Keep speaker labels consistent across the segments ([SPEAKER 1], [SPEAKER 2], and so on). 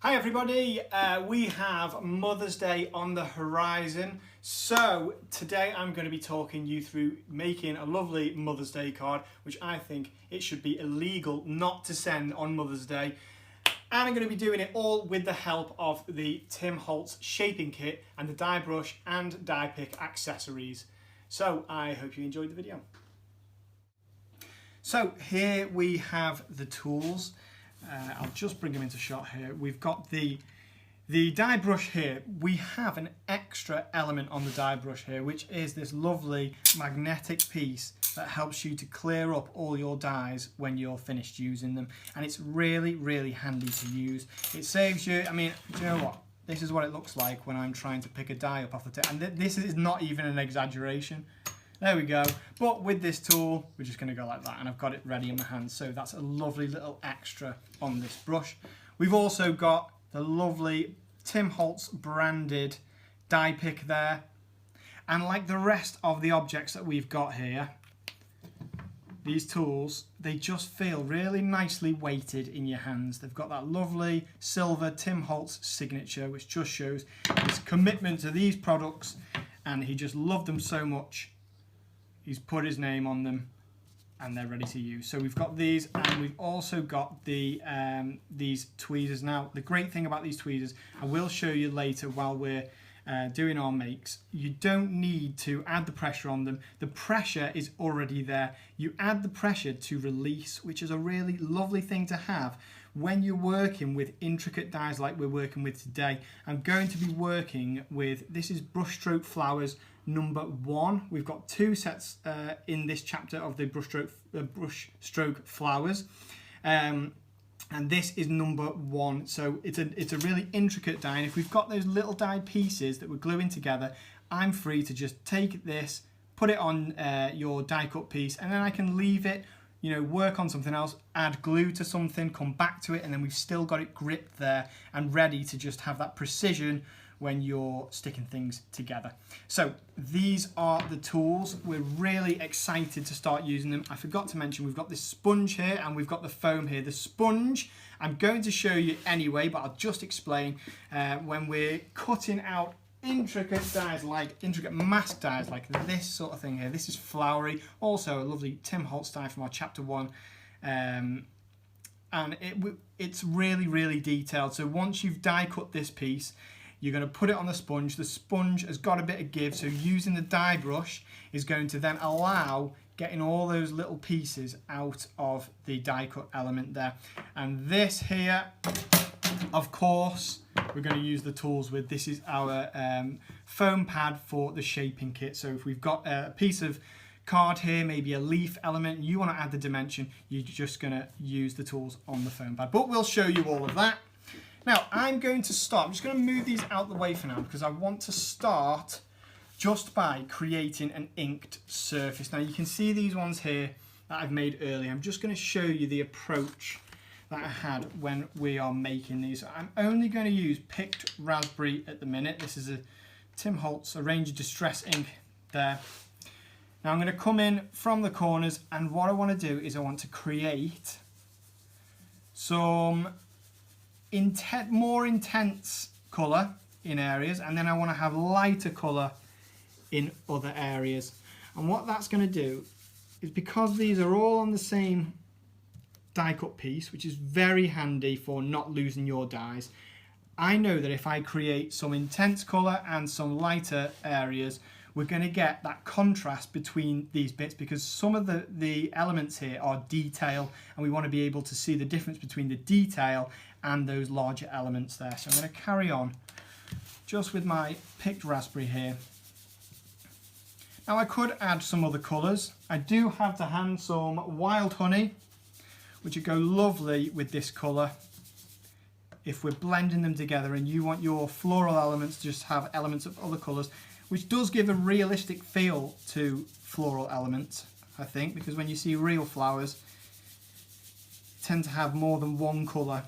[SPEAKER 1] Hi everybody, we have Mother's Day on the horizon. So today I'm going to be talking you through making a lovely Mother's Day card, which I think it should be illegal not to send on Mother's Day. And I'm going to be doing it all with the help of the Tim Holtz Shaping Kit and the die brush and die pick accessories. So I hope you enjoyed the video. So here we have the tools. I'll just bring them into shot here. We've got the die brush here. We have an extra element on the die brush here, which is this lovely magnetic piece that helps you to clear up all your dies when you're finished using them. And it's really, really handy to use. It saves you, I mean, do you know what? This is what it looks like when I'm trying to pick a die up off the tip. And this is not even an exaggeration. There we go. But with this tool, we're just going to go like that, and I've got it ready in my hand. So that's a lovely little extra on this brush. We've also got the lovely Tim Holtz branded die pick there. And like the rest of the objects that we've got here, these tools, they just feel really nicely weighted in your hands. They've got that lovely silver Tim Holtz signature, which just shows his commitment to these products, and he just loved them so much. He's put his name on them and they're ready to use. So we've got these, and we've also got the these tweezers. Now, the great thing about these tweezers, I will show you later while we're doing our makes, you don't need to add the pressure on them. The pressure is already there. You add the pressure to release, which is a really lovely thing to have when you're working with intricate dies like we're working with today. I'm going to be working with, this is Brushstroke Flowers number 1. We've got 2 sets in this chapter of the Brushstroke Flowers. And this is number 1. So it's a really intricate die. And if we've got those little die pieces that we're gluing together, I'm free to just take this, put it on your die cut piece, and then I can leave it, you know, work on something else, add glue to something, come back to it, and then we've still got it gripped there and ready to just have that precision when you're sticking things together. So these are the tools. We're really excited to start using them. I forgot to mention we've got this sponge here and we've got the foam here. The sponge I'm going to show you anyway, but I'll just explain when we're cutting out intricate dies, like intricate mask dies like this sort of thing here. This is Flowery, also a lovely Tim Holtz die from our chapter 1. And it's really, really detailed. So once you've die cut this piece, you're going to put it on the sponge. The sponge has got a bit of give, so using the die brush is going to then allow getting all those little pieces out of the die cut element there. And this here, of course, we're going to use the tools with. This is our foam pad for the shaping kit. So if we've got a piece of card here, maybe a leaf element, you want to add the dimension, you're just going to use the tools on the foam pad. But we'll show you all of that. Now, I'm going to start, I'm just going to move these out the way for now because I want to start just by creating an inked surface. Now, you can see these ones here that I've made earlier. I'm just going to show you the approach that I had when we are making these. I'm only going to use picked raspberry at the minute. This is a Tim Holtz, a range of distress ink there. Now, I'm going to come in from the corners, and what I want to do is I want to create some more intense colour in areas, and then I want to have lighter colour in other areas. And what that's going to do is, because these are all on the same die cut piece, which is very handy for not losing your dies, I know that if I create some intense colour and some lighter areas, we're going to get that contrast between these bits, because some of the elements here are detail, and we want to be able to see the difference between the detail and those larger elements there. So I'm going to carry on just with my picked raspberry here. Now, I could add some other colours. I do have to hand some wild honey, which would go lovely with this colour if we're blending them together and you want your floral elements to just have elements of other colours, which does give a realistic feel to floral elements, I think, because when you see real flowers, they tend to have more than one colour.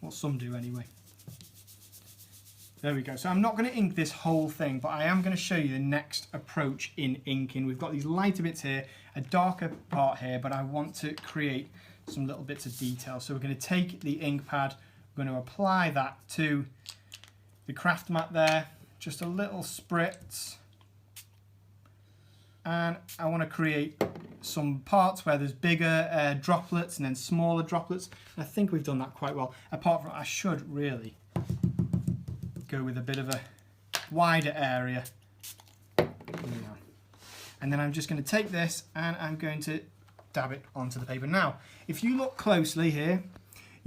[SPEAKER 1] Well, some do anyway. There we go. So I'm not going to ink this whole thing, but I am going to show you the next approach in inking. We've got these lighter bits here, a darker part here, but I want to create some little bits of detail. So we're going to take the ink pad, I'm going to apply that to the craft mat there, just a little spritz. And I want to create some parts where there's bigger droplets and then smaller droplets. I think we've done that quite well. Apart from, I should really go with a bit of a wider area. And then I'm just going to take this and I'm going to dab it onto the paper. Now, if you look closely here,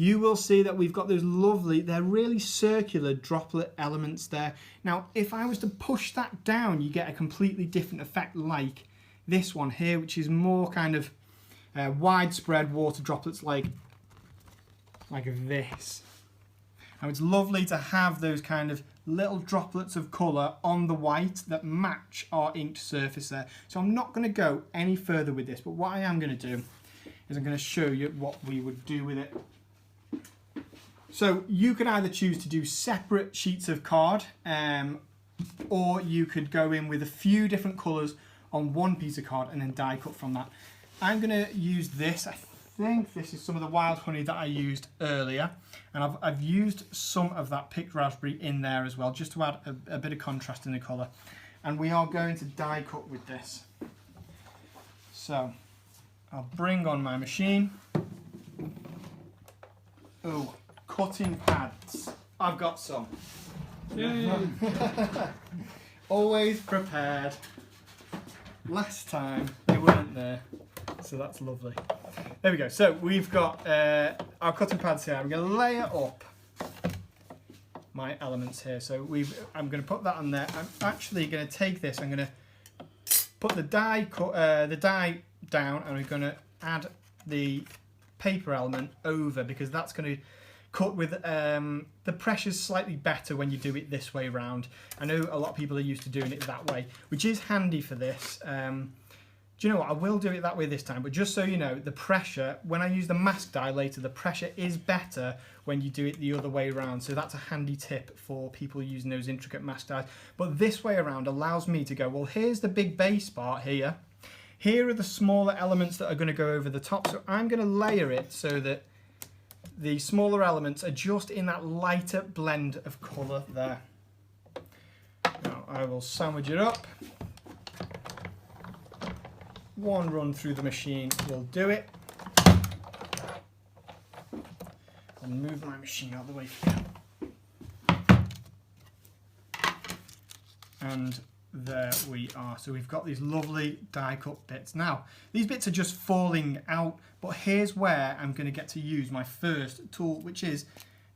[SPEAKER 1] you will see that we've got those lovely, they're really circular droplet elements there. Now, if I was to push that down, you get a completely different effect like this one here, which is more kind of widespread water droplets like this. Now, it's lovely to have those kind of little droplets of colour on the white that match our inked surface there. So I'm not going to go any further with this, but what I am going to do is I'm going to show you what we would do with it. So you could either choose to do separate sheets of card, or you could go in with a few different colours on one piece of card and then die cut from that. I'm going to use this. I think this is some of the wild honey that I used earlier, and I've used some of that picked raspberry in there as well, just to add a bit of contrast in the colour. And we are going to die cut with this. So I'll bring on my machine. Oh, cutting pads. I've got some. Always prepared. Last time they weren't there, so that's lovely. There we go. So we've got our cutting pads here. I'm going to layer up my elements here. So I'm going to put that on there. I'm actually going to take this. I'm going to put the die down, and we're going to add the paper element over, because that's going to cut with the pressure's slightly better when you do it this way round. I know a lot of people are used to doing it that way, which is handy for this. Do you know what? I will do it that way this time, but just so you know, the pressure, when I use the mask die later, the pressure is better when you do it the other way around. So that's a handy tip for people using those intricate mask dies. But this way around allows me to go, well, here's the big base part here. Here are the smaller elements that are going to go over the top. So I'm going to layer it so that the smaller elements are just in that lighter blend of colour there. Now I will sandwich it up. One run through the machine will do it. I'll move my machine out of the way for you. And there we are. So we've got these lovely die cut bits. Now, these bits are just falling out, but here's where I'm going to get to use my first tool, which is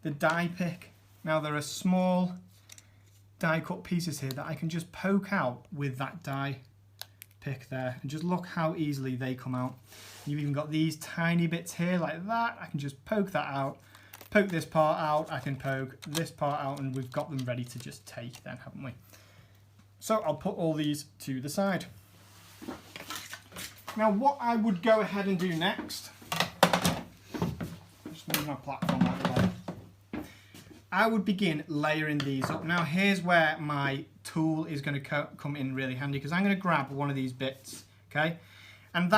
[SPEAKER 1] the die pick. Now, there are small die cut pieces here that I can just poke out with that die pick there, and just look how easily they come out. You've even got these tiny bits here like that. I can just poke that out, poke this part out, I can poke this part out, and we've got them ready to just take then, haven't we? So I'll put all these to the side. Now what I would go ahead and do next, just move my platform out of the way. I would begin layering these up. Now here's where my tool is going to come in really handy, because I'm going to grab one of these bits, okay? And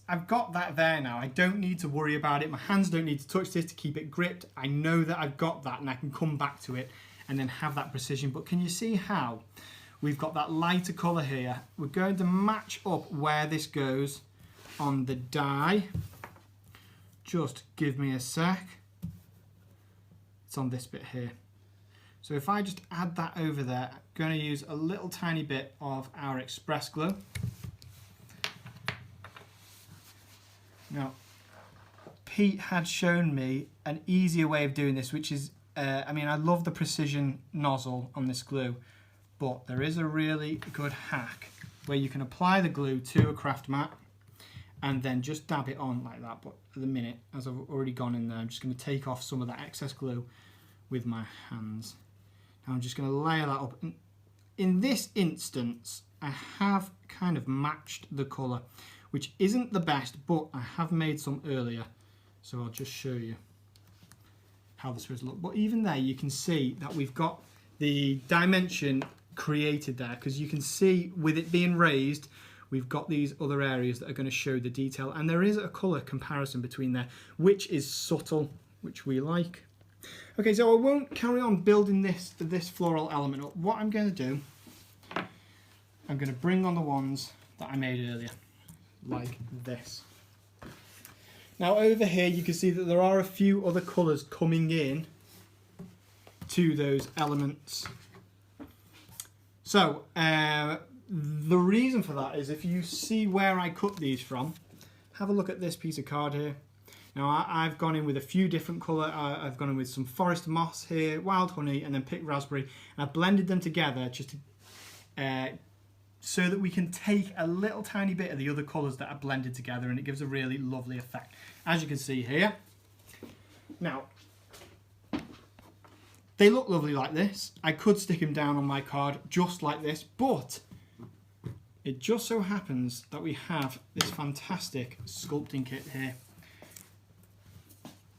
[SPEAKER 1] I've got that there now. I don't need to worry about it. My hands don't need to touch this to keep it gripped. I know that I've got that, and I can come back to it and then have that precision. But can you see how we've got that lighter colour here? We're going to match up where this goes on the die. Just give me a sec. It's on this bit here. So if I just add that over there, I'm going to use a little tiny bit of our Express Glue. Now, Pete had shown me an easier way of doing this, which is, I mean, I love the precision nozzle on this glue, but there is a really good hack where you can apply the glue to a craft mat and then just dab it on like that. But at the minute, as I've already gone in there, I'm just going to take off some of that excess glue with my hands. Now I'm just going to layer that up. In this instance, I have kind of matched the colour, which isn't the best, but I have made some earlier. So I'll just show you how this would look. But even there, you can see that we've got the dimension created there, because you can see with it being raised, we've got these other areas that are going to show the detail, and there is a colour comparison between there, which is subtle, which we like. Okay, so I won't carry on building this floral element up. What I'm going to do, I'm going to bring on the ones that I made earlier, like this. Now over here you can see that there are a few other colours coming in to those elements. So the reason for that is if you see where I cut these from, have a look at this piece of card here. Now I've gone in with a few different colour. I've gone in with some forest moss here, wild honey, and then picked raspberry, and I've blended them together just to, so that we can take a little tiny bit of the other colours that are blended together, and it gives a really lovely effect, as you can see here. Now, they look lovely like this. I could stick them down on my card just like this, but it just so happens that we have this fantastic sculpting kit here.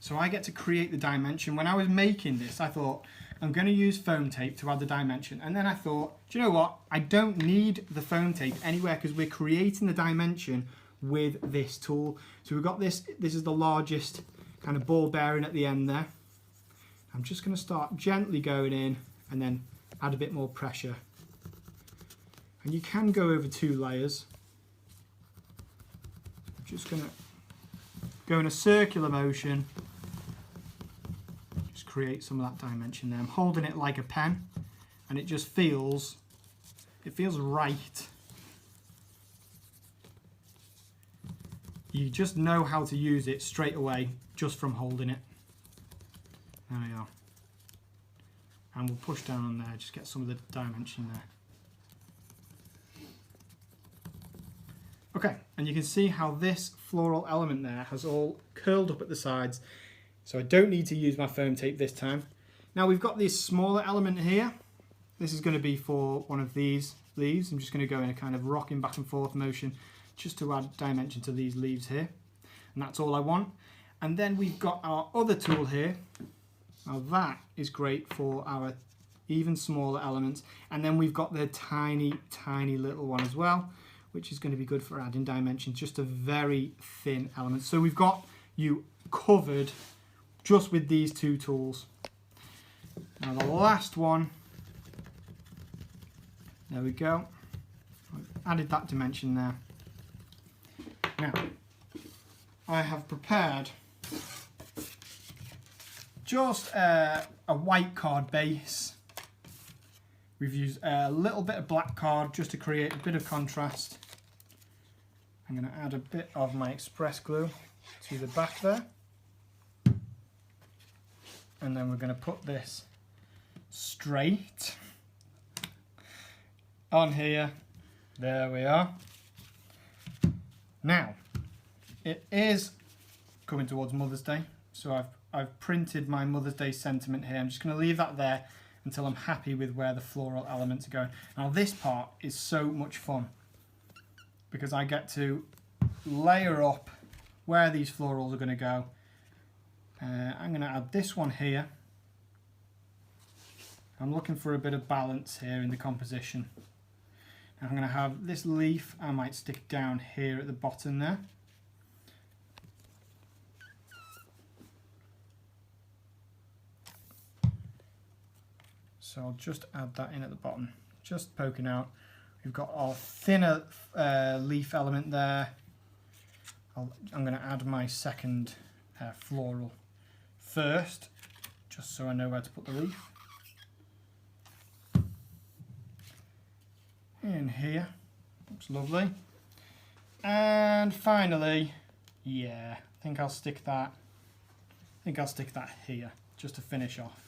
[SPEAKER 1] So I get to create the dimension. When I was making this, I thought, I'm going to use foam tape to add the dimension. And then I thought, do you know what? I don't need the foam tape anywhere because we're creating the dimension with this tool. So we've got this is the largest kind of ball bearing at the end there. I'm just going to start gently going in and then add a bit more pressure. And you can go over 2 layers. I'm just going to go in a circular motion. Just create some of that dimension there. I'm holding it like a pen and it just feels, right. You just know how to use it straight away just from holding it. There we are. And we'll push down on there, just get some of the dimension there. Okay, and you can see how this floral element there has all curled up at the sides, so I don't need to use my foam tape this time. Now we've got this smaller element here. This is going to be for one of these leaves. I'm just going to go in a kind of rocking back and forth motion just to add dimension to these leaves here. And that's all I want. And then we've got our other tool here. Now that is great for our even smaller elements. And then we've got the tiny, tiny little one as well, which is going to be good for adding dimension, just a very thin element. So we've got you covered just with these 2 tools. Now the last one, there we go. I've added that dimension there. Now, I have prepared just a white card base. We've used a little bit of black card just to create a bit of contrast. I'm going to add a bit of my express glue to the back there. And then we're going to put this straight on here. There we are. Now, it is coming towards Mother's Day, so I've printed my Mother's Day sentiment here. I'm just going to leave that there until I'm happy with where the floral elements are going. Now this part is so much fun because I get to layer up where these florals are going to go. I'm going to add this one here. I'm looking for a bit of balance here in the composition. Now I'm going to have this leaf, I might stick down here at the bottom there. So I'll just add that in at the bottom, just poking out. We've got our thinner leaf element there. I'm going to add my second floral first, just so I know where to put the leaf. In here, looks lovely. And finally, yeah, I think I'll stick that here, just to finish off.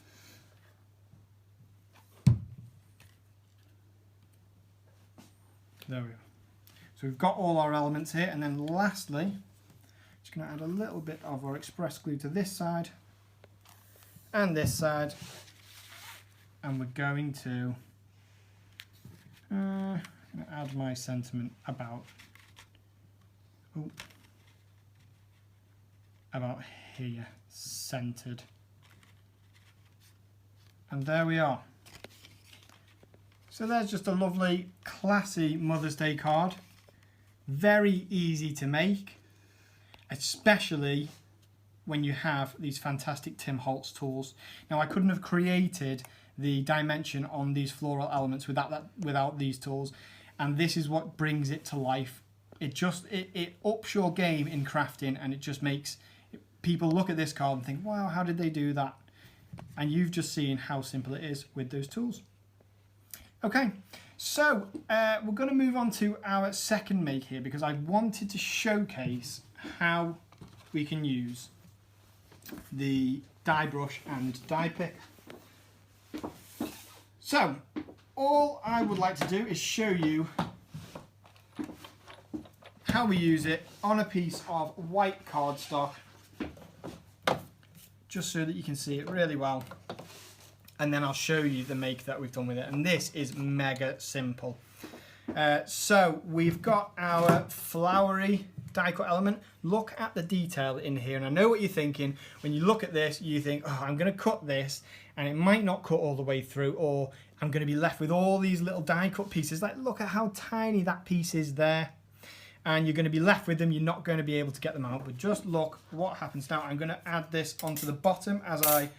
[SPEAKER 1] There we go. So we've got all our elements here, and then lastly, just going to add a little bit of our express glue to this side and this side, and we're going to add my sentiment about here, centered, and there we are. So there's just a lovely, classy Mother's Day card. Very easy to make, especially when you have these fantastic Tim Holtz tools. Now, I couldn't have created the dimension on these floral elements without these tools, and this is what brings it to life. It ups your game in crafting, and it just makes people look at this card and think, wow, how did they do that? And you've just seen how simple it is with those tools. Okay, so we're going to move on to our second make here, because I wanted to showcase how we can use the die brush and die pick. So all I would like to do is show you how we use it on a piece of white cardstock, just so that you can see it really well, and then I'll show you the make that we've done with it. And this is mega simple. So we've got our flowery die cut element. Look at the detail in here, and I know what you're thinking. When you look at this, you think, oh, I'm going to cut this and it might not cut all the way through, or I'm going to be left with all these little die cut pieces. Like, look at how tiny that piece is there, and you're going to be left with them. You're not going to be able to get them out. But just look what happens now. I'm going to add this onto the bottom, as I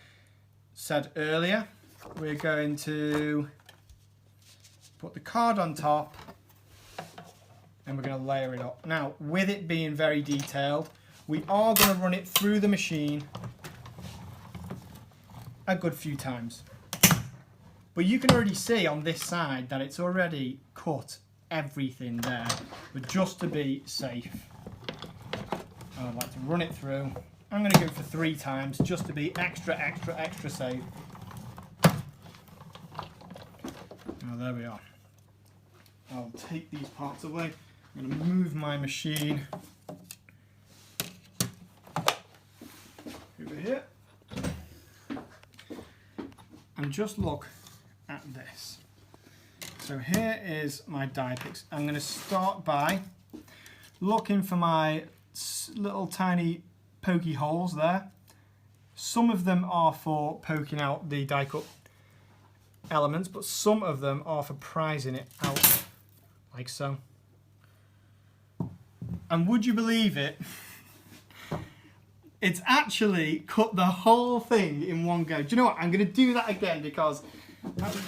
[SPEAKER 1] said earlier. We're going to put the card on top, and we're going to layer it up. Now, with it being very detailed, we are going to run it through the machine a good few times. But you can already see on this side that it's already cut everything there. But just to be safe, I'd like to run it through. I'm going to go for 3 times just to be extra safe. Now there we are. I'll take these parts away. I'm going to move my machine over here. And just look at this. So here is my die picks. I'm going to start by looking for my little tiny pokey holes there. Some of them are for poking out the die cut elements, but some of them are for prizing it out, like so. And would you believe it? It's actually cut the whole thing in one go. Do you know what? I'm going to do that again, because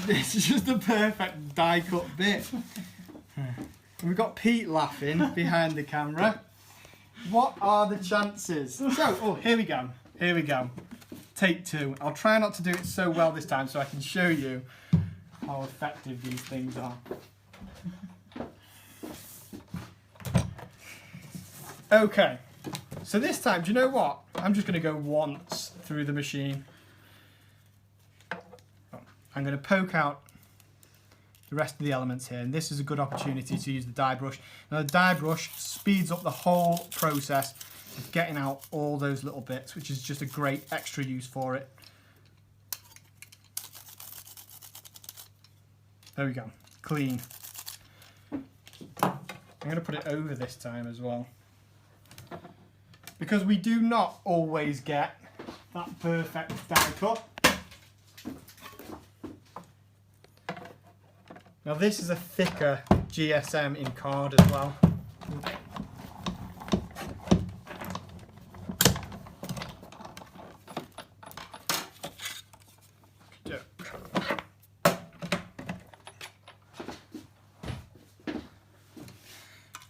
[SPEAKER 1] this is just the perfect die cut bit. We've got Pete laughing behind the camera. What are the chances? So, oh, here we go. Here we go. Take 2. I'll try not to do it so well this time, so I can show you how effective these things are. Okay. So this time, do you know what? I'm just going to go once through the machine. I'm going to poke out the rest of the elements here, and this is a good opportunity to use the die brush. Now, the die brush speeds up the whole process of getting out all those little bits, which is just a great extra use for it. There we go, clean. I'm going to put it over this time as well, because we do not always get that perfect die cut. Now this is a thicker GSM in card as well.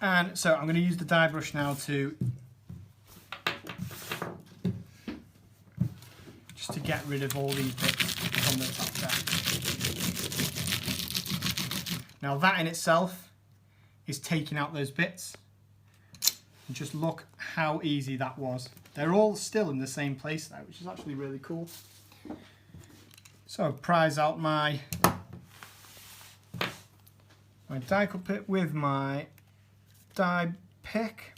[SPEAKER 1] And so I'm going to use the die brush now to get rid of all these bits on the top there. Now that in itself is taking out those bits. And just look how easy that was. They're all still in the same place now, which is actually really cool. So prise out my die cut bit with my die pick,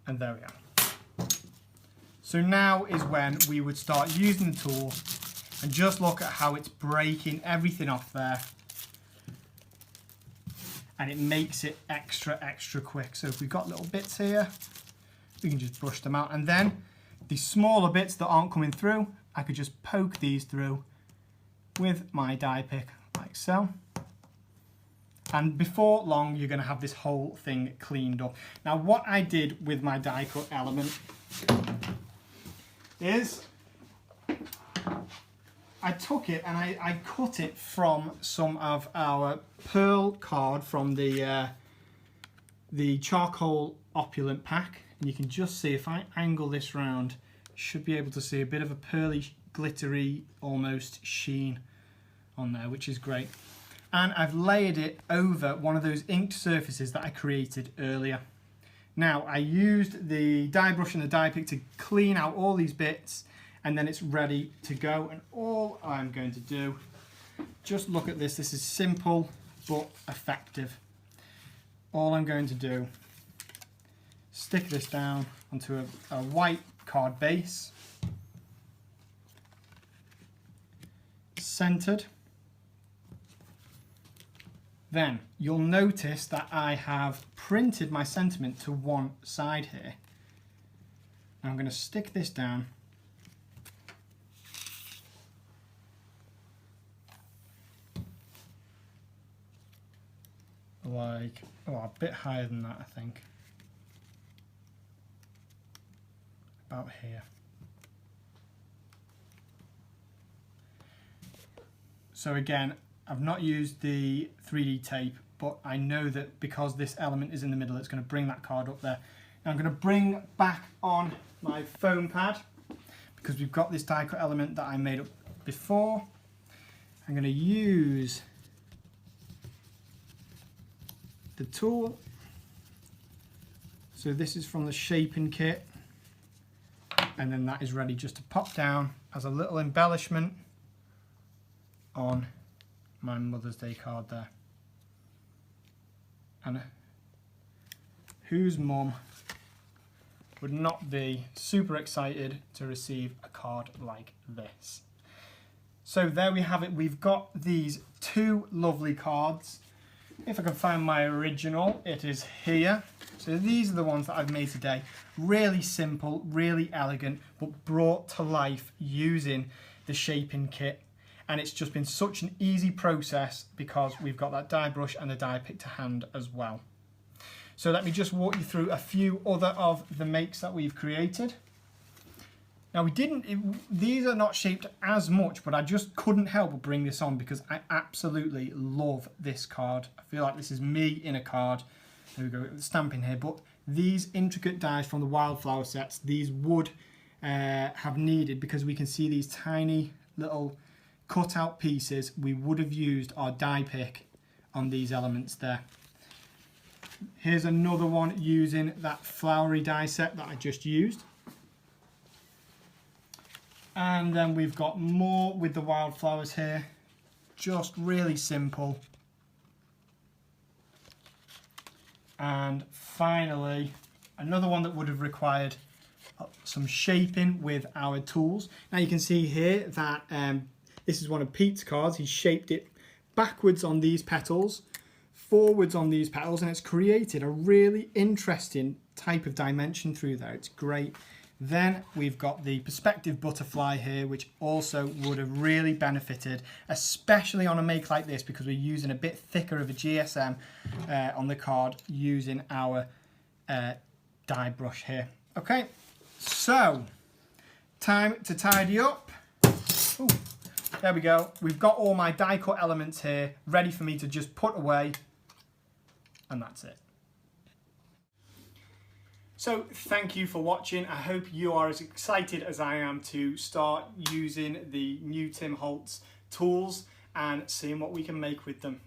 [SPEAKER 1] and there we are. So now is when we would start using the tool, and just look at how it's breaking everything off there, and it makes it extra quick. So if we've got little bits here, we can just brush them out, and then the smaller bits that aren't coming through, I could just poke these through with my die pick like so, And before long, you're going to have this whole thing cleaned up. Now, what I did with my die cut element is I took it and I cut it from some of our pearl card from the charcoal opulent pack. And you can just see, if I angle this round, you should be able to see a bit of a pearly, glittery, almost sheen on there, which is great. And I've layered it over one of those inked surfaces that I created earlier. Now, I used the die brush and the die pick to clean out all these bits, and then it's ready to go. And all I'm going to do, just look at this. This is simple but effective. All I'm going to do, stick this down onto a white card base, centered. Then you'll notice that I have printed my sentiment to one side here. Now I'm going to stick this down like, oh, a bit higher than that, I think. About here. So again, I've not used the 3D tape, but I know that because this element is in the middle, it's going to bring that card up there. Now I'm going to bring back on my foam pad, because we've got this die cut element that I made up before. I'm going to use the tool. So this is from the Shaping Kit, and then that is ready just to pop down as a little embellishment on my Mother's Day card there. And whose mum would not be super excited to receive a card like this? So there we have it. We've got these two lovely cards. If I can find my original, it is here. So these are the ones that I've made today. Really simple, really elegant, but brought to life using the Shaping Kit. And it's just been such an easy process because we've got that die brush and the die pick to hand as well. So let me just walk you through a few other of the makes that we've created. Now these are not shaped as much, but I just couldn't help but bring this on because I absolutely love this card. I feel like this is me in a card. There we go, stamping here. But these intricate dies from the wildflower sets, these would have needed, because we can see these tiny little cut out pieces, we would have used our die pick on these elements there. Here's another one using that Flowery die set that I just used. And then we've got more with the wildflowers here, just really simple. And finally, another one that would have required some shaping with our tools. Now you can see here that this is one of Pete's cards. He shaped it backwards on these petals, forwards on these petals, and it's created a really interesting type of dimension through there. It's great. Then we've got the perspective butterfly here, which also would have really benefited, especially on a make like this, because we're using a bit thicker of a GSM on the card using our die brush here. Okay, so time to tidy up. Ooh. There we go. We've got all my die cut elements here ready for me to just put away, and that's it. So thank you for watching. I hope you are as excited as I am to start using the new Tim Holtz tools and seeing what we can make with them.